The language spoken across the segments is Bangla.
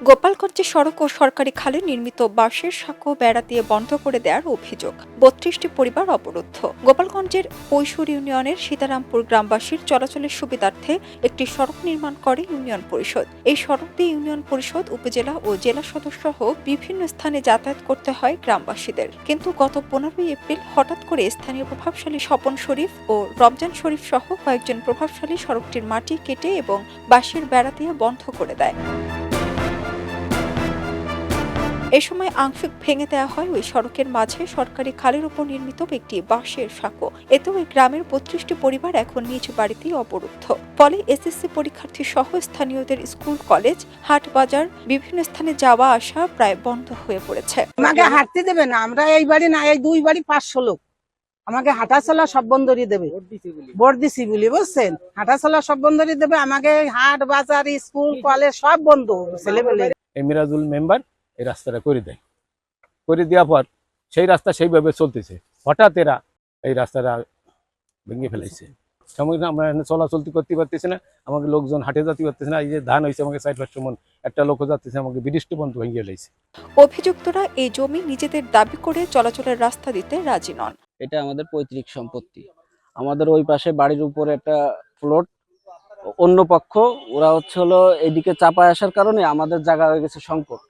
গোপালগঞ্জে সড়ক ও সরকারি খালে নির্মিত বাঁশের সাঁকো বেড়া দিয়ে বন্ধ করে দেওয়ার অভিযোগ। ৩২টি পরিবার অবরুদ্ধ। গোপালগঞ্জের পৈশুর ইউনিয়নের সীতারামপুর গ্রামবাসীর চলাচলের সুবিধার্থে একটি সড়ক নির্মাণ করে ইউনিয়ন পরিষদ। এই সড়ক দিয়ে ইউনিয়ন পরিষদ, উপজেলা ও জেলা সদর সহ বিভিন্ন স্থানে যাতায়াত করতে হয় গ্রামবাসীদের। কিন্তু গত 15 এপ্রিল হঠাৎ করে স্থানীয় প্রভাবশালী স্বপন শরীফ ও রমজান শরীফ সহ কয়েকজন প্রভাবশালী সড়কটির মাটি কেটে এবং বাঁশের বেড়া দিয়ে বন্ধ করে দেয়। এ সময় আংশিক ভেঙে দেওয়া হয় ওই সড়কের মাঝে সরকারি খালের উপর নির্মিত একটি বাঁশের সাঁকো। এতে ওই গ্রামের ৩২টি পরিবার এখন নিজ বাড়িতেই অবরুদ্ধ। ফলে এসএসসি পরীক্ষার্থী সহ স্থানীয়দের স্কুল, কলেজ, হাট, বাজার বিভিন্ন স্থানে যাওয়া আসা প্রায় বন্ধ হয়ে পড়েছে। আমাকে হাঁটতে দেবে না, আমরা এই বাড়ি না, এই দুই বাড়ি 500 লোক, আমাকে হাঁটা চলা সব বন্ধ করে দেবে। ভোট দিছি বলি বুঝছেন, হাঁটা চলা সব বন্ধ করে দেবে। আমাকে হাট, বাজার, স্কুল, কলেজ সব বন্ধ। ছেলেবেলে মিরাজুল মেম্বার এই রাস্তাটা করে দেয়, করে দেওয়ার পর সেই রাস্তা সেইভাবে চলতেছে। হঠাৎ এরা এই রাস্তাটা ভেঙে ফেলাইছে। সামগ্রিক আমরা চলাচলতি করতে পারতেছি না, আমাকে লোকজন হাটে যেতে পারতেছে না। এই যে ধান হয়েছে আমাকে 60-65 মন, একটা লোক যাচ্ছে, আমাকে বৃষ্টি বন্ধ ভেঙে ফেলাইছে। অভিযুক্তরা এই জমি নিজেদের দাবি করে চলাচলের রাস্তা দিতে রাজি নন। এটা আমাদের পৈতৃক সম্পত্তি। আমাদের ওই পাশে বাড়ির উপরে একটা প্লট, অন্য পক্ষ ওরা হলো এইদিকে চাপায় আসার কারণে আমাদের জায়গা হয়ে গেছে সংকট।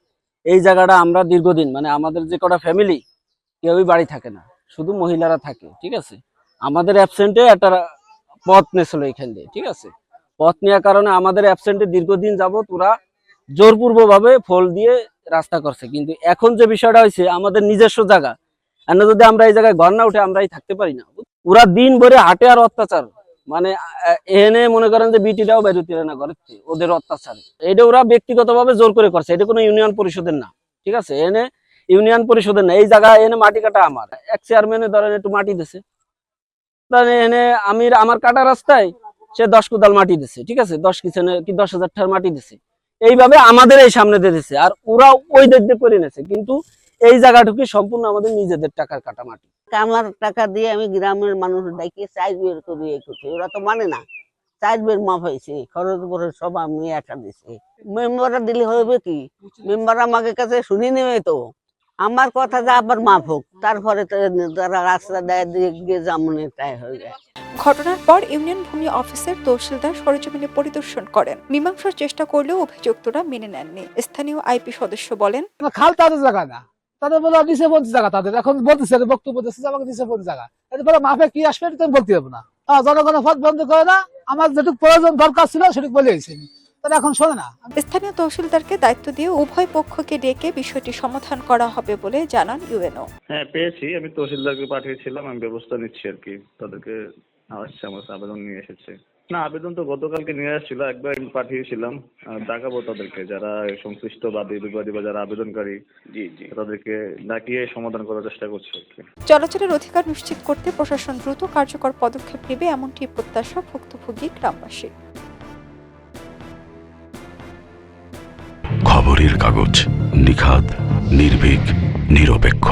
এই জায়গাটা আমরা দীর্ঘদিন, মানে আমাদের যে কটা ফ্যামিলি, কেউই বাড়ি থাকে না, শুধু মহিলারা থাকে। ঠিক আছে, আমাদের অ্যাবসেন্টে একটা পথ নিয়েছিল এখান দিয়ে। ঠিক আছে, পথ নেওয়ার কারণে আমাদের অ্যাবসেন্টে দীর্ঘদিন যাবত ওরা জোরপূর্বভাবে ফল দিয়ে রাস্তা করছে। কিন্তু এখন যে বিষয়টা হয়েছে, আমাদের নিজস্ব জায়গা, আর যদি আমরা এই জায়গায় ঘর না উঠে আমরা থাকতে পারি না। ওরা দিন ভরে হাটে আর অত্যাচার, মানে এনে মনে করেন যে বিটিটাও বেরোতে না ঘরের, ওদের অত্যাচার। এটা ওরা ব্যক্তিগতভাবে জোর করে করছে, এটা কোনো ইউনিয়ন পরিষদের না। ঠিক আছে, এনে ইউনিয়ন পরিষদের না। এই জায়গায় এনে মাটি কাটা আমার এক চেয়ারম্যানে ধরেন একটু মাটি দিছে, এনে আমার কাটা রাস্তায় সে 10 কোদাল মাটি দিছে। ঠিক আছে, 10,000 টাকার মাটি দিছে। এইভাবে আমাদের এই সামনে দিয়ে দিছে, আর ওরা ওই দিক দিয়ে করে নিয়েছে। কিন্তু এই জায়গাটুকু সম্পূর্ণ আমাদের নিজেদের টাকার কাটা মাটি। আমার টাকা দিয়ে আমি গ্রামের মানুষ ডাকিয়ে চাইজ বের করি, ওরা তো মানে না। চাইজ বের মাপ হয়েছে, খরচ করে সব আমি একা দিছি। মেম্বাররা দিলে হবে কি, মেম্বার আমাকে কাছে শুনি নেবে তো, আমার কথা যা আবার মাপ হোক, তারপরে তারা রাস্তা দেয় দিয়ে জামনে তাই হয়ে যায়। ঘটনার পর ইউনিয়ন ভূমি অফিসের তহসিলদার সরেজমিনে পরিদর্শন করেন। মীমাংসার চেষ্টা করলেও অভিযুক্তরা মেনে নেননি। স্থানীয় আইপি সদস্য বলেন, খাল তাদের জায়গা না, তাদের বলে নিচে বলতে জায়গা, তাদের এখন বলতেছে বক্তব্য দিচ্ছে আমাকে নিচে বলতে জায়গা। এরপরে মাফে কি আসবে তুমি বলতে পারবো না। জনগণের পথ বন্ধ করে না, আমার যেটুকু প্রয়োজন দরকার ছিল সেটুকু বলে গেছি, তারা এখন শোনে না। স্থানীয় তহসিলদারকে দায়িত্ব দিয়ে উভয় পক্ষকে ডেকে বিষয়টি সমাধান করা হবে বলে জানান ইউএনও। হ্যাঁ, পেয়েছি, আমি তহসিলদারকে পাঠিয়েছিলাম, আমি ব্যবস্থা নিচ্ছি আর কি। তাদেরকে আসছে, আমার আবেদন নিয়ে এসেছে। না, আবেদন তো গতকালকে নিয়ে আসছিল, একবার আমি পাঠিয়েছিলাম। ডাকাবো তাদেরকে, যারা সংশ্লিষ্ট বাদী বিবাদী বা যারা আবেদনকারী, তাদেরকে ডাকিয়ে সমাধান করার চেষ্টা করছি আর কি। চলাচলের অধিকার নিশ্চিত করতে প্রশাসন দ্রুত কার্যকর পদক্ষেপ নেবে, এমনটি প্রত্যাশা ভুক্তভোগী গ্রামবাসী। খবরের কাগজ, নিখাদ, নির্ভীক, নিরপেক্ষ।